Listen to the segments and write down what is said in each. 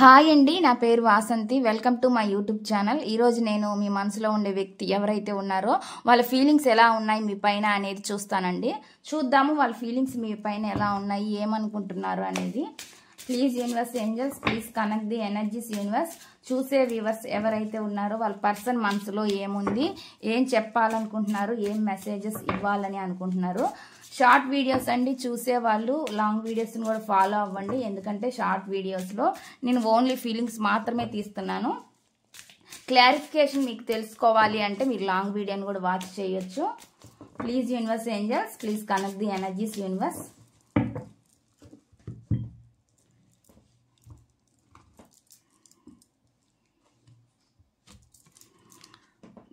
Hi అండి, నా పేరు Vasanthi. Welcome to my YouTube channel. ఈరోజు నేను మీ మనసులో ఉండే వ్యక్తి ఎవరైతే ఉన్నారో వాళ్ళ ఫీలింగ్స్ ఎలా ఉన్నాయి మీ పైన అనేది చూస్తానండి. చూద్దాము వాళ్ళ ఫీలింగ్స్ మీ పైన ఎలా ఉన్నాయి, ఏమనుకుంటున్నారు అనేది. Please universe angels, please connect the energies universe. చూసే వ్యూవర్స్ ఎవరైతే ఉన్నారో వాళ్ళ పర్సన్ మనసులో ఏముంది, ఏం చెప్పాలనుకుంటున్నారు, ఏం మెసేజెస్ ఇవ్వాలని అనుకుంటున్నారు. షార్ట్ వీడియోస్ అండి, చూసే వాళ్ళు లాంగ్ వీడియోస్ని కూడా ఫాలో అవ్వండి. ఎందుకంటే షార్ట్ వీడియోస్లో నేను ఓన్లీ ఫీలింగ్స్ మాత్రమే తీస్తున్నాను. క్లారిఫికేషన్ మీకు తెలుసుకోవాలి అంటే మీరు లాంగ్ వీడియోని కూడా వాచ్ చేయొచ్చు. Please universe angels, please connect the energies universe.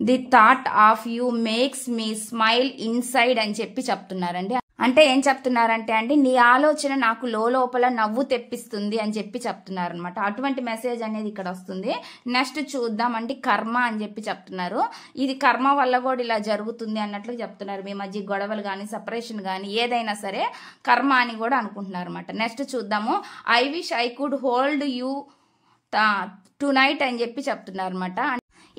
The thought of you makes me smile inside అని చెప్పి చెప్తున్నారండి. అంటే ఏం చెప్తున్నారంటే అండి, నీ ఆలోచన నాకు లోపల నవ్వు తెప్పిస్తుంది అని చెప్పి చెప్తున్నారు అనమాట. అటువంటి మెసేజ్ అనేది ఇక్కడ వస్తుంది. నెక్స్ట్ చూద్దామండి, కర్మ అని చెప్పి చెప్తున్నారు. ఇది కర్మ వల్ల కూడా ఇలా జరుగుతుంది అన్నట్లు చెప్తున్నారు. మీ మధ్య గొడవలు కానీ, సెపరేషన్ కానీ ఏదైనా సరే కర్మ అని కూడా అనుకుంటున్నారు అనమాట. నెక్స్ట్ చూద్దాము, I wish I could hold you to night అని చెప్పి చెప్తున్నారు అనమాట.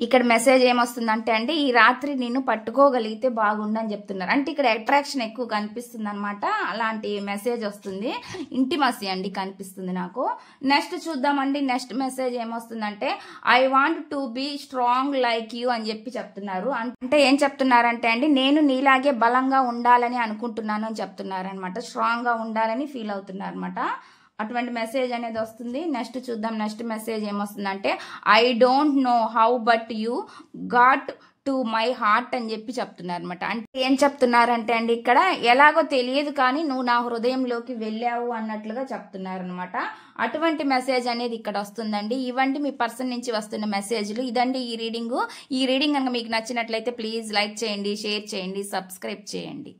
ఇక్కడ మెసేజ్ ఏమొస్తుందంటే అండి, ఈ రాత్రి నేను పట్టుకోగలిగితే బాగుండని చెప్తున్నారు. అంటే ఇక్కడ అట్రాక్షన్ ఎక్కువ కనిపిస్తుంది అనమాట. అలాంటి మెసేజ్ వస్తుంది. ఇంటిమసీ అండి కనిపిస్తుంది నాకు. నెక్స్ట్ చూద్దామండి, నెక్స్ట్ మెసేజ్ ఏమొస్తుందంటే, I want to be strong like you అని చెప్పి చెప్తున్నారు. అంటే ఏం చెప్తున్నారంటే అండి, నేను నీలాగే బలంగా ఉండాలని అనుకుంటున్నాను అని చెప్తున్నారు అనమాట. స్ట్రాంగ్ గా ఉండాలని ఫీల్ అవుతున్నారు అనమాట. అటువంటి మెసేజ్ అనేది వస్తుంది. నెక్స్ట్ చూద్దాం, నెక్స్ట్ మెసేజ్ ఏమొస్తుందంటే, I don't know how but you got to my heart అని చెప్పి చెప్తున్నారు అనమాట. అంటే ఏం చెప్తున్నారంటే అండి, ఇక్కడ ఎలాగో తెలియదు కానీ నువ్వు నా హృదయంలోకి వెళ్ళావు అన్నట్లుగా చెప్తున్నారు అనమాట. అటువంటి మెసేజ్ అనేది ఇక్కడ వస్తుందండి. ఇవంటి మీ పర్సన్ నుంచి వస్తున్న మెసేజ్లు. ఇదండి ఈ రీడింగ్. ఈ రీడింగ్ కనుక మీకు నచ్చినట్లయితే ప్లీజ్ లైక్ చేయండి, షేర్ చేయండి, సబ్స్క్రైబ్ చేయండి.